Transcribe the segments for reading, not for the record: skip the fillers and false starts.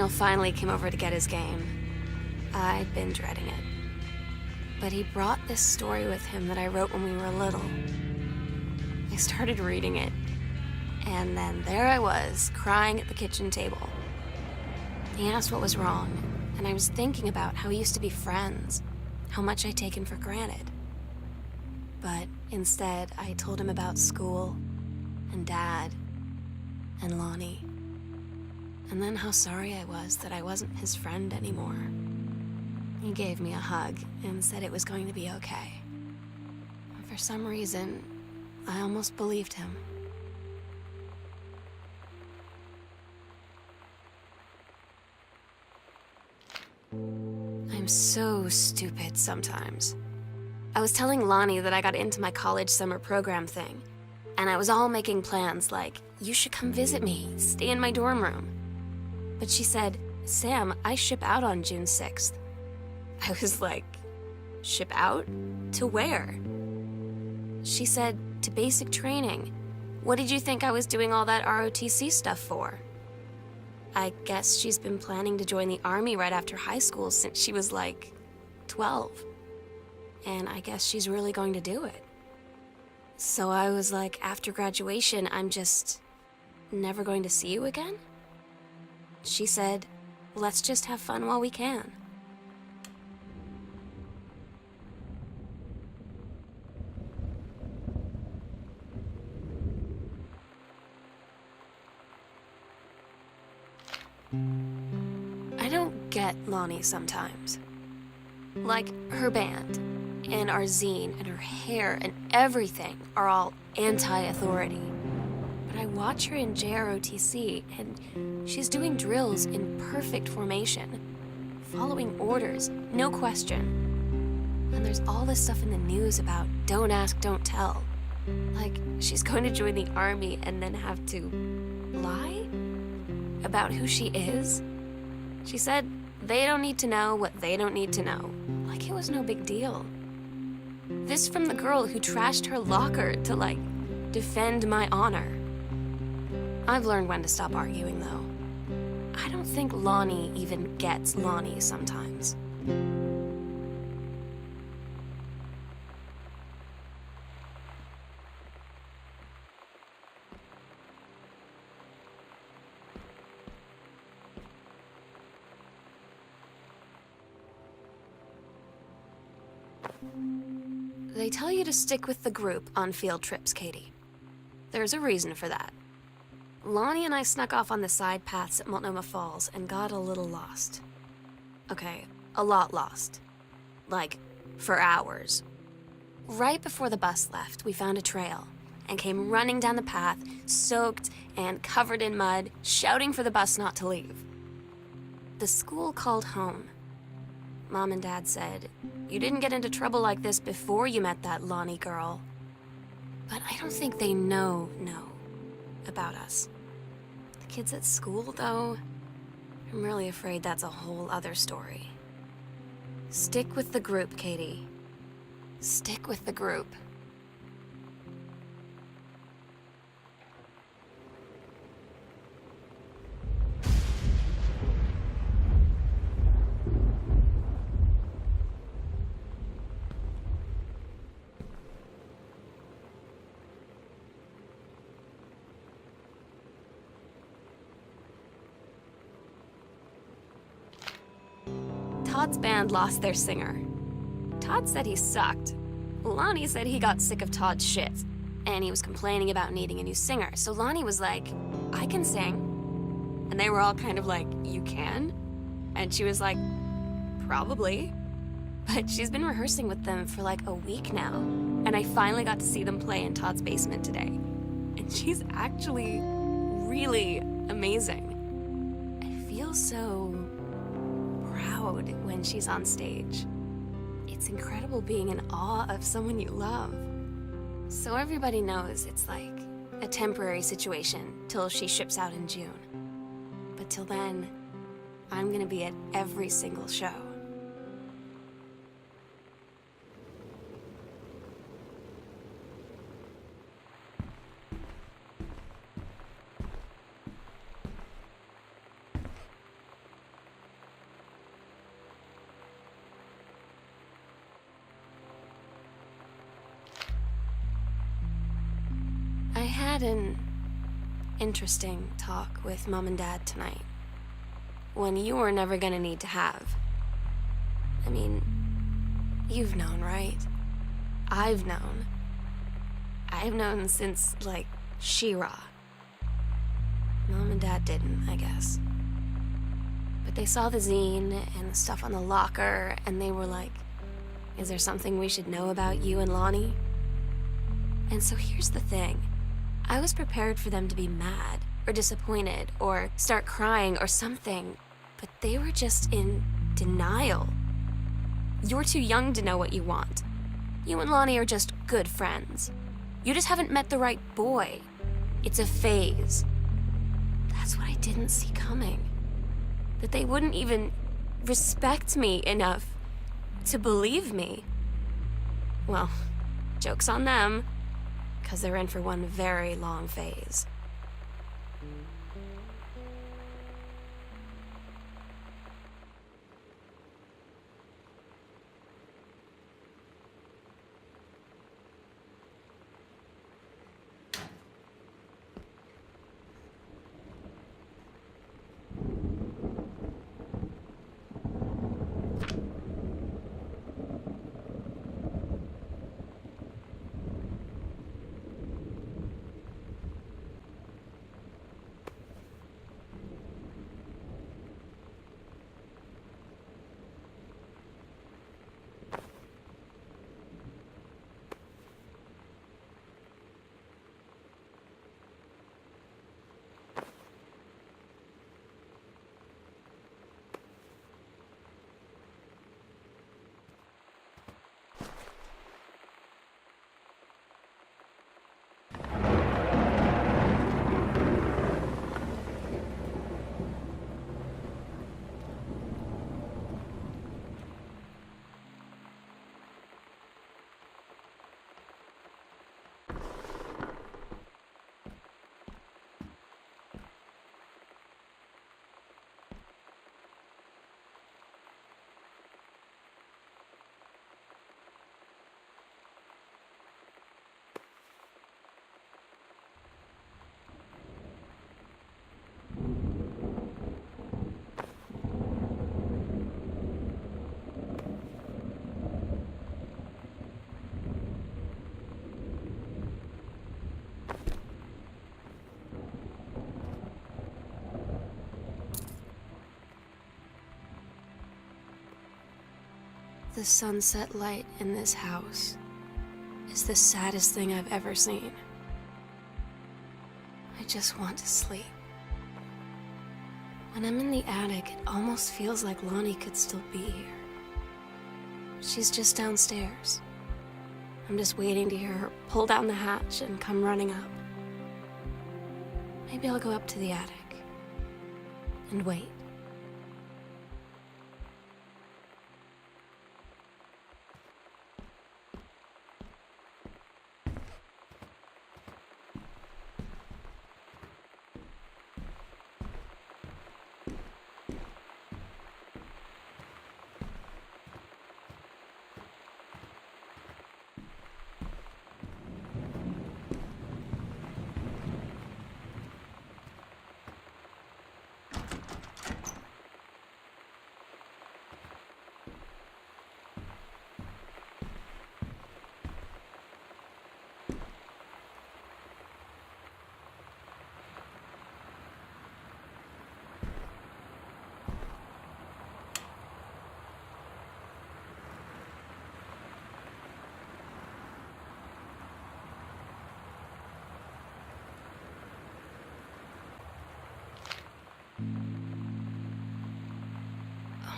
Daniel finally came over to get his game. I'd been dreading it. But he brought this story with him that I wrote when we were little. I started reading it, and then there I was, crying at the kitchen table. He asked what was wrong, and I was thinking about how we used to be friends, how much I'd taken for granted. But instead, I told him about school, and Dad, and Lonnie. And then how sorry I was that I wasn't his friend anymore. He gave me a hug and said it was going to be okay. And for some reason, I almost believed him. I'm so stupid sometimes. I was telling Lonnie that I got into my college summer program thing, and I was all making plans like, you should come visit me, stay in my dorm room. But she said, Sam, I ship out on June 6th. I was like, ship out? To where? She said, to basic training. What did you think I was doing all that ROTC stuff for? I guess she's been planning to join the Army right after high school since she was like 12. And I guess she's really going to do it. So I was like, after graduation, I'm just never going to see you again? She said, let's just have fun while we can. I don't get Lonnie sometimes. Like, her band, and our zine, and her hair, and everything are all anti-authority. But I watch her in JROTC, and she's doing drills in perfect formation, following orders, no question. And there's all this stuff in the news about don't ask, don't tell. Like, she's going to join the Army and then have to lie about who she is. She said they don't need to know what they don't need to know. Like it was no big deal. This from the girl who trashed her locker to, like, defend my honor. I've learned when to stop arguing, though. I don't think Lonnie even gets Lonnie sometimes. They tell you to stick with the group on field trips, Katie. There's a reason for that. Lonnie and I snuck off on the side paths at Multnomah Falls and got a little lost. Okay, a lot lost. Like, for hours. Right before the bus left, we found a trail and came running down the path, soaked and covered in mud, shouting for the bus not to leave. The school called home. Mom and Dad said, you didn't get into trouble like this before you met that Lonnie girl. But I don't think they know about us. The kids at school, though, I'm really afraid that's a whole other story. Stick with the group, Katie. Stick with the group. Todd's band lost their singer. Todd said he sucked. Lonnie said he got sick of Todd's shit, and he was complaining about needing a new singer. So Lonnie was like, I can sing. And they were all kind of like, you can? And she was like, probably. But she's been rehearsing with them for like a week now. And I finally got to see them play in Todd's basement today. And she's actually really amazing. I feel so proud when she's on stage. It's incredible being in awe of someone you love. So everybody knows it's like a temporary situation till she ships out in June. But till then, I'm gonna be at every single show. had an interesting talk with Mom and Dad tonight. One you were never gonna need to have. I mean, you've known, right? I've known. I've known since, like, She-Ra. Mom and Dad didn't, I guess. But they saw the zine and the stuff on the locker, and they were like, is there something we should know about you and Lonnie? And so here's the thing. I was prepared for them to be mad, or disappointed, or start crying, or something. But they were just in denial. You're too young to know what you want. You and Lonnie are just good friends. You just haven't met the right boy. It's a phase. That's what I didn't see coming. That they wouldn't even respect me enough to believe me. Well, joke's on them, 'cause they're in for one very long phase. The sunset light in this house is the saddest thing I've ever seen. I just want to sleep. When I'm in the attic, it almost feels like Lonnie could still be here. She's just downstairs. I'm just waiting to hear her pull down the hatch and come running up. Maybe I'll go up to the attic and wait.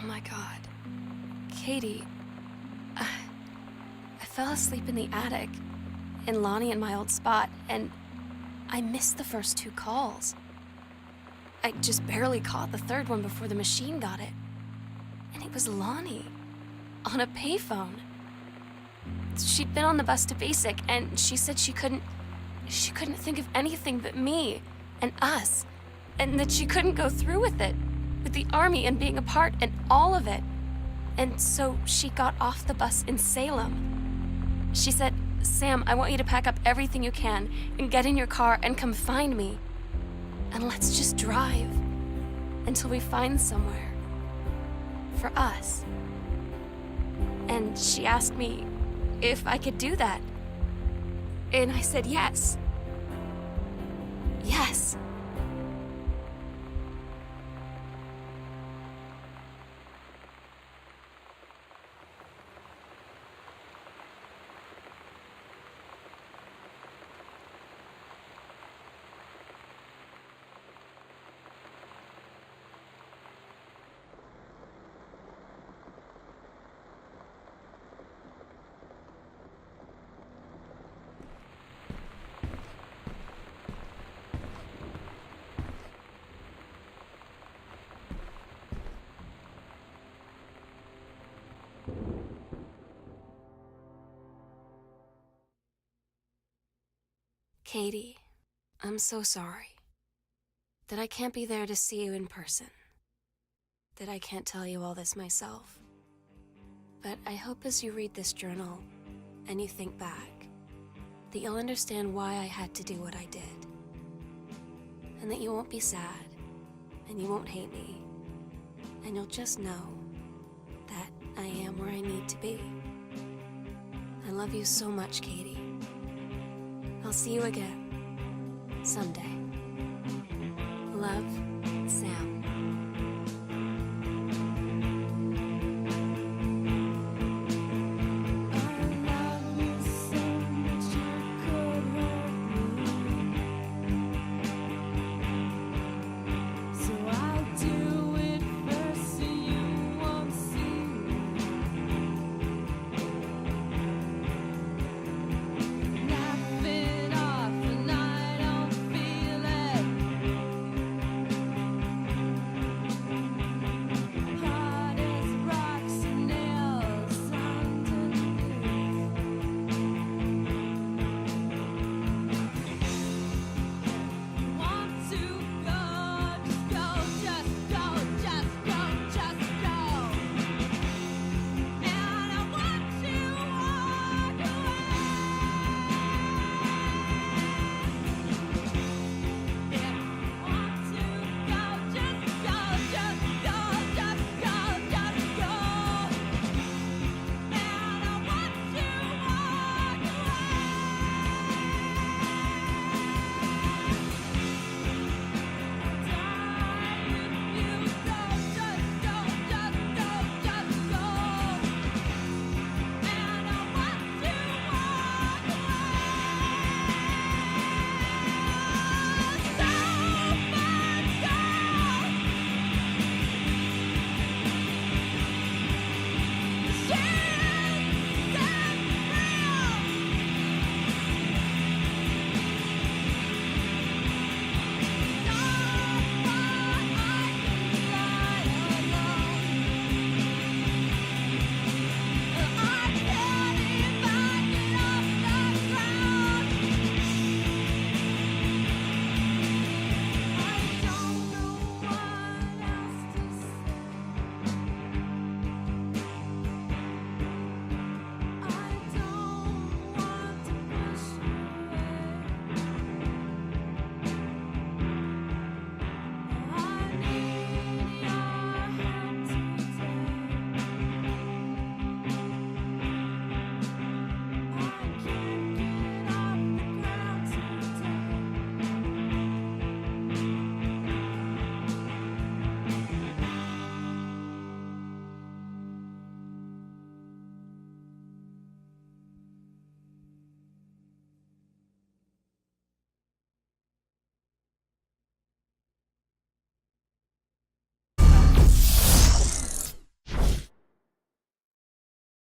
Oh my God. Katie, I fell asleep in the attic, in Lonnie and my old spot, and I missed the first 2 calls. I just barely caught the third one before the machine got it. And it was Lonnie, on a payphone. She'd been on the bus to Basic, and she said she couldn't think of anything but me and us, and that she couldn't go through with it, with the Army and being apart and all of it. And so she got off the bus in Salem. She said, Sam, I want you to pack up everything you can and get in your car and come find me. And let's just drive until we find somewhere for us. And she asked me if I could do that. And I said yes. Yes. Katie, I'm so sorry that I can't be there to see you in person, that I can't tell you all this myself. But I hope as you read this journal and you think back, that you'll understand why I had to do what I did. And that you won't be sad, and you won't hate me, and you'll just know that I am where I need to be. I love you so much, Katie. I'll see you again someday.